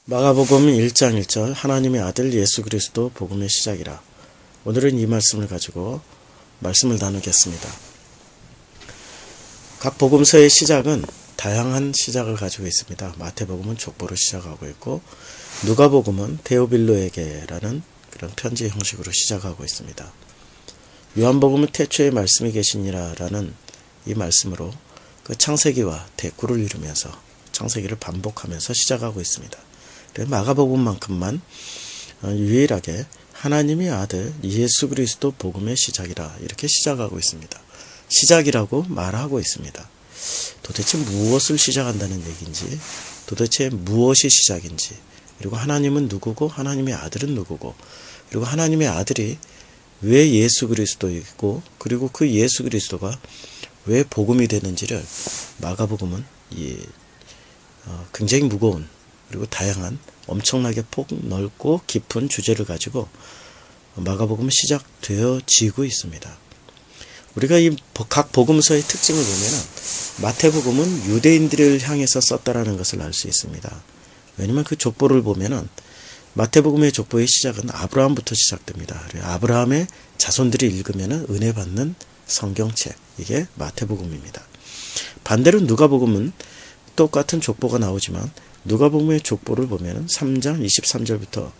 마가복음 1장 1절 하나님의 아들 예수 그리스도 복음의 시작이라. 오늘은 이 말씀을 가지고 말씀을 나누겠습니다. 각 복음서의 시작은 다양한 시작을 가지고 있습니다. 마태복음은 족보로 시작하고 있고, 누가복음은 데오빌로에게라는 그런 편지 형식으로 시작하고 있습니다. 요한복음은 태초에 말씀이 계시니라라는 이 말씀으로 그 창세기와 대꾸를 이루면서 창세기를 반복하면서 시작하고 있습니다. 마가복음만큼만 유일하게 하나님의 아들 예수 그리스도 복음의 시작이라 이렇게 시작하고 있습니다. 시작이라고 말하고 있습니다. 도대체 무엇을 시작한다는 얘기인지, 도대체 무엇이 시작인지, 그리고 하나님은 누구고 하나님의 아들은 누구고, 그리고 하나님의 아들이 왜 예수 그리스도이고, 그리고 그 예수 그리스도가 왜 복음이 되는지를 마가복음은 굉장히 무거운, 그리고 다양한 엄청나게 폭넓고 깊은 주제를 가지고 마가복음은 시작되어지고 있습니다. 우리가 이 각 복음서의 특징을 보면은 마태복음은 유대인들을 향해서 썼다라는 것을 알 수 있습니다. 왜냐면 그 족보를 보면은 마태복음의 족보의 시작은 아브라함부터 시작됩니다. 아브라함의 자손들이 읽으면은 은혜 받는 성경책, 이게 마태복음입니다. 반대로 누가복음은 똑같은 족보가 나오지만 누가복음의 족보를 보면은 3장 23절부터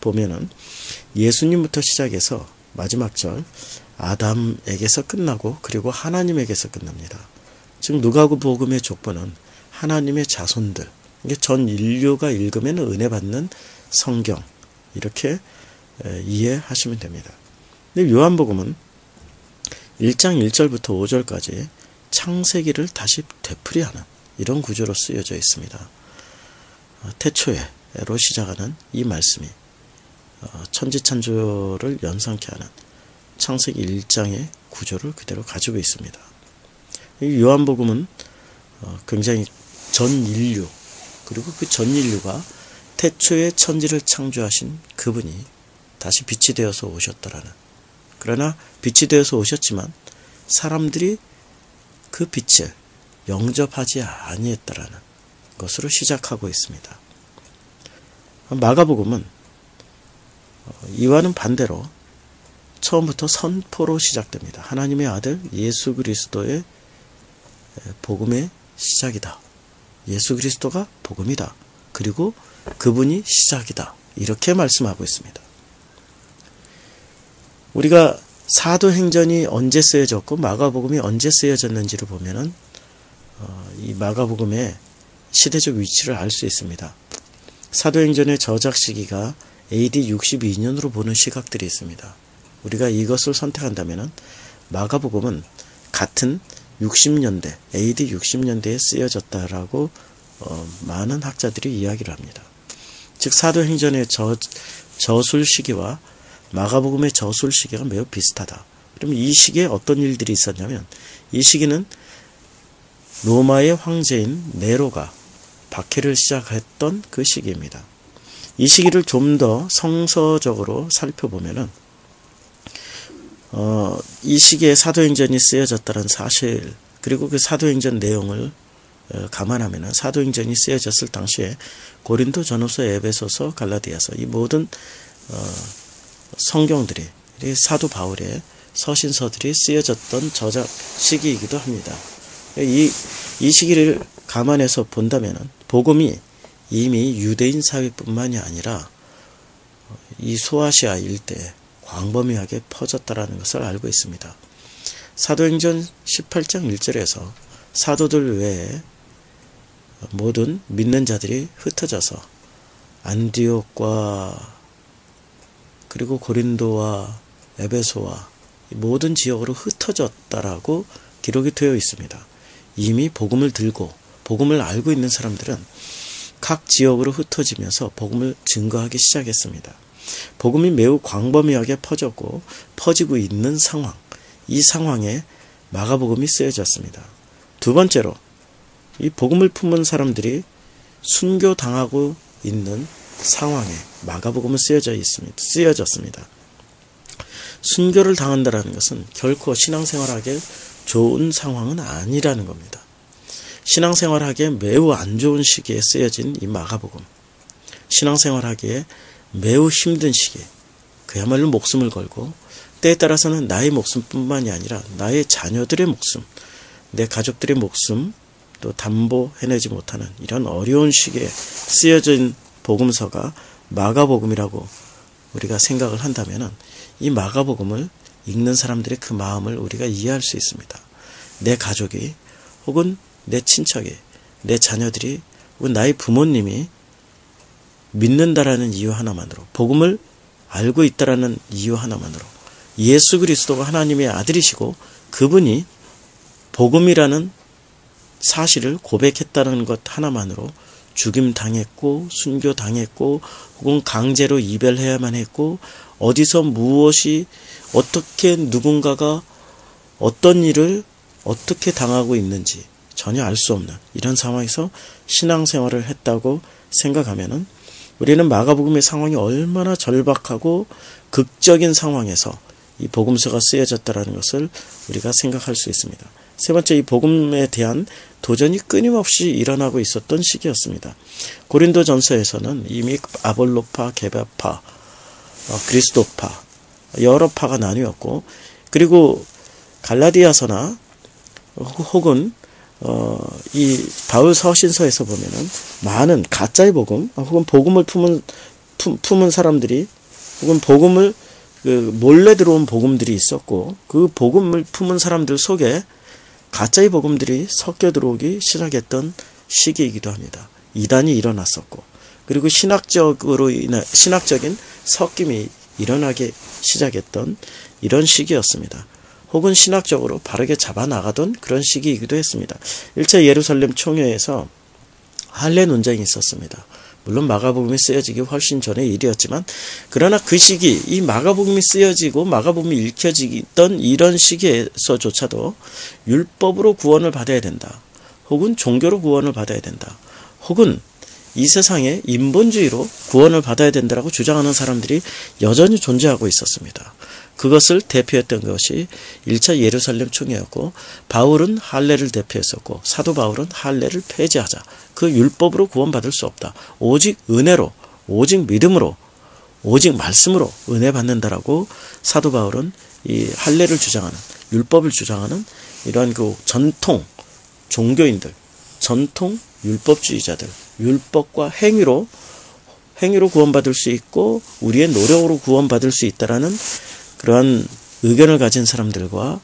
보면은 예수님부터 시작해서 마지막 절 아담에게서 끝나고, 그리고 하나님에게서 끝납니다. 즉 누가복음의 족보는 하나님의 자손들, 이게 전 인류가 읽으면 은혜 받는 성경, 이렇게 이해하시면 됩니다. 근데 요한복음은 1장 1절부터 5절까지 창세기를 다시 되풀이하는 이런 구조로 쓰여져 있습니다. 태초에로 시작하는 이 말씀이 천지창조를 연상케 하는 창세기 1장의 구조를 그대로 가지고 있습니다. 이 요한복음은 굉장히 전 인류, 그리고 그 전 인류가 태초에 천지를 창조하신 그분이 다시 빛이 되어서 오셨더라는, 그러나 빛이 되어서 오셨지만 사람들이 그 빛을 영접하지 아니했다라는 것으로 시작하고 있습니다. 마가복음은 이와는 반대로 처음부터 선포로 시작됩니다. 하나님의 아들 예수 그리스도의 복음의 시작이다. 예수 그리스도가 복음이다. 그리고 그분이 시작이다. 이렇게 말씀하고 있습니다. 우리가 사도행전이 언제 쓰여졌고 마가복음이 언제 쓰여졌는지를 보면은 이 마가복음의 시대적 위치를 알 수 있습니다. 사도행전의 저작 시기가 AD 62년으로 보는 시각들이 있습니다. 우리가 이것을 선택한다면 마가복음은 같은 60년대, AD 60년대에 쓰여졌다라고 많은 학자들이 이야기를 합니다. 즉 사도행전의 저술 시기와 마가복음의 저술 시기가 매우 비슷하다. 그러면 이 시기에 어떤 일들이 있었냐면, 이 시기는 로마의 황제인 네로가 박해를 시작했던 그 시기입니다. 이 시기를 좀 더 성서적으로 살펴보면은 이 시기에 사도행전이 쓰여졌다는 사실, 그리고 그 사도행전 내용을 감안하면은 사도행전이 쓰여졌을 당시에 고린도, 전후서, 에베소서, 갈라디아서, 이 모든 성경들이 사도 바울의 서신서들이 쓰여졌던 저작 시기이기도 합니다. 이 시기를 감안해서 본다면은 복음이 이미 유대인 사회뿐만이 아니라 이 소아시아 일대에 광범위하게 퍼졌다라는 것을 알고 있습니다. 사도행전 18장 1절에서 사도들 외에 모든 믿는 자들이 흩어져서 안디옥과 그리고 고린도와 에베소와 모든 지역으로 흩어졌다라고 기록이 되어 있습니다. 이미 복음을 들고 복음을 알고 있는 사람들은 각 지역으로 흩어지면서 복음을 증거하기 시작했습니다. 복음이 매우 광범위하게 퍼졌고 퍼지고 있는 상황, 이 상황에 마가복음이 쓰여졌습니다. 두 번째로 이 복음을 품은 사람들이 순교당하고 있는 상황에 마가복음은 쓰여졌습니다. 순교를 당한다는 것은 결코 신앙생활하기 좋은 상황은 아니라는 겁니다. 신앙생활하기에 매우 안 좋은 시기에 쓰여진 이 마가복음, 신앙생활하기에 매우 힘든 시기, 그야말로 목숨을 걸고 때에 따라서는 나의 목숨뿐만이 아니라 나의 자녀들의 목숨, 내 가족들의 목숨 또 담보해내지 못하는 이런 어려운 시기에 쓰여진 복음서가 마가복음이라고 우리가 생각을 한다면 이 마가복음을 읽는 사람들의 그 마음을 우리가 이해할 수 있습니다. 내 가족이 혹은 내 친척이, 내 자녀들이 혹은 나의 부모님이 믿는다라는 이유 하나만으로, 복음을 알고 있다라는 이유 하나만으로 예수 그리스도가 하나님의 아들이시고 그분이 복음이라는 사실을 고백했다는 것 하나만으로 죽임당했고 순교당했고 혹은 강제로 이별해야만 했고 어디서 무엇이 어떻게 누군가가 어떤 일을 어떻게 당하고 있는지 전혀 알 수 없는 이런 상황에서 신앙생활을 했다고 생각하면은 우리는 마가복음의 상황이 얼마나 절박하고 극적인 상황에서 이 복음서가 쓰여졌다는 것을 우리가 생각할 수 있습니다. 세 번째, 이 복음에 대한 도전이 끊임없이 일어나고 있었던 시기였습니다. 고린도전서에서는 이미 아볼로파, 게바파, 그리스도파 여러 파가 나뉘었고, 그리고 갈라디아서나 혹은 이 바울 서신서에서 보면은 많은 가짜의 복음 혹은 복음을 품은 사람들이 혹은 복음을 몰래 들어온 복음들이 있었고, 그 복음을 품은 사람들 속에 가짜의 복음들이 섞여 들어오기 시작했던 시기이기도 합니다. 이단이 일어났었고, 그리고 신학적인 섞임이 일어나기 시작했던 이런 시기였습니다. 혹은 신학적으로 바르게 잡아나가던 그런 시기이기도 했습니다. 1차 예루살렘 총회에서 할례 논쟁이 있었습니다. 물론 마가복음이 쓰여지기 훨씬 전의 일이었지만, 그러나 그 시기, 이 마가복음이 쓰여지고 마가복음이 읽혀지던 이런 시기에서조차도 율법으로 구원을 받아야 된다, 혹은 종교로 구원을 받아야 된다, 혹은 이 세상에 인본주의로 구원을 받아야 된다라고 주장하는 사람들이 여전히 존재하고 있었습니다. 그것을 대표했던 것이 1차 예루살렘 총회였고, 바울은 할례를 대표했었고, 사도 바울은 할례를 폐지하자, 그 율법으로 구원받을 수 없다, 오직 은혜로, 오직 믿음으로, 오직 말씀으로 은혜 받는다라고 사도 바울은 이 할례를 주장하는, 율법을 주장하는 이러한 그 전통 종교인들, 전통 율법주의자들, 율법과 행위로 구원받을 수 있고 우리의 노력으로 구원받을 수 있다라는 그러한 의견을 가진 사람들과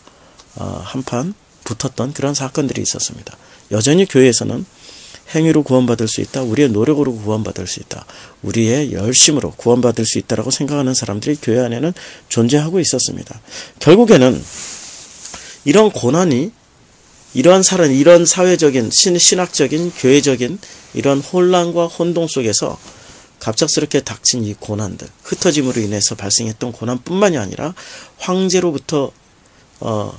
한판 붙었던 그런 사건들이 있었습니다. 여전히 교회에서는 행위로 구원받을 수 있다, 우리의 노력으로 구원받을 수 있다, 우리의 열심으로 구원받을 수 있다라고 생각하는 사람들이 교회 안에는 존재하고 있었습니다. 결국에는 이런 고난이 이런 사회적인, 신학적인, 교회적인 이런 혼란과 혼동 속에서 갑작스럽게 닥친 이 고난들, 흩어짐으로 인해서 발생했던 고난뿐만이 아니라 황제로부터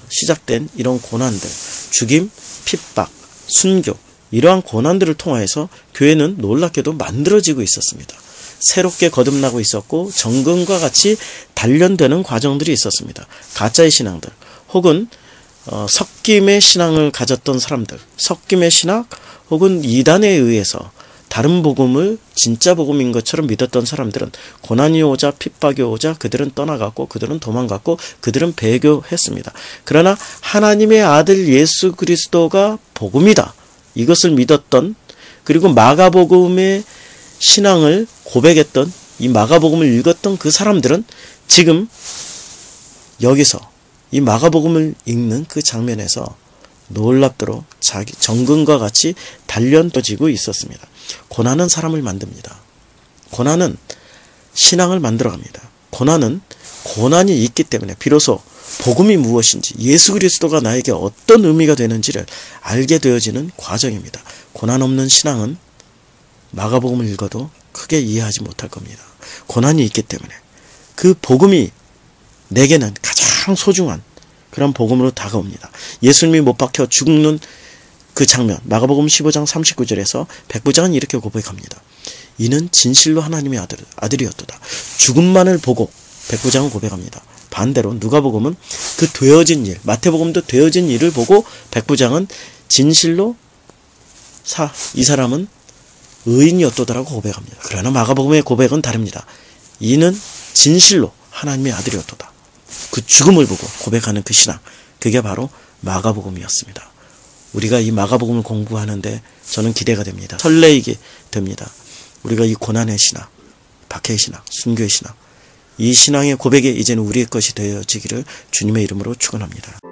시작된 이런 고난들, 죽임, 핍박, 순교, 이러한 고난들을 통하여서 교회는 놀랍게도 만들어지고 있었습니다. 새롭게 거듭나고 있었고 정금과 같이 단련되는 과정들이 있었습니다. 가짜의 신앙들 혹은 섞임의 신앙을 가졌던 사람들, 섞임의 신학 혹은 이단에 의해서 다른 복음을 진짜 복음인 것처럼 믿었던 사람들은 고난이 오자 핍박이 오자 그들은 떠나갔고 그들은 도망갔고 그들은 배교했습니다. 그러나 하나님의 아들 예수 그리스도가 복음이다, 이것을 믿었던, 그리고 마가복음의 신앙을 고백했던, 이 마가복음을 읽었던 그 사람들은 지금 여기서 이 마가복음을 읽는 그 장면에서 놀랍도록 자기 정금과 같이 단련되어지고 있었습니다. 고난은 사람을 만듭니다. 고난은 신앙을 만들어갑니다. 고난이 있기 때문에 비로소 복음이 무엇인지, 예수 그리스도가 나에게 어떤 의미가 되는지를 알게 되어지는 과정입니다. 고난 없는 신앙은 마가복음을 읽어도 크게 이해하지 못할 겁니다. 고난이 있기 때문에 그 복음이 내게는 가장 소중한 그런 복음으로 다가옵니다. 예수님이 못 박혀 죽는 그 장면, 마가복음 15장 39절에서 백부장은 이렇게 고백합니다. 이는 진실로 하나님의 아들이었도다. 죽음만을 보고 백부장은 고백합니다. 반대로 누가복음은 그 되어진 일, 마태복음도 되어진 일을 보고 백부장은 진실로 이 사람은 의인이었도다라고 고백합니다. 그러나 마가복음의 고백은 다릅니다. 이는 진실로 하나님의 아들이었도다. 그 죽음을 보고 고백하는 그 신앙, 그게 바로 마가복음이었습니다. 우리가 이 마가복음을 공부하는데 저는 기대가 됩니다. 설레이게 됩니다. 우리가 이 고난의 신앙, 박해의 신앙, 순교의 신앙, 이 신앙의 고백이 이제는 우리의 것이 되어지기를 주님의 이름으로 축원합니다.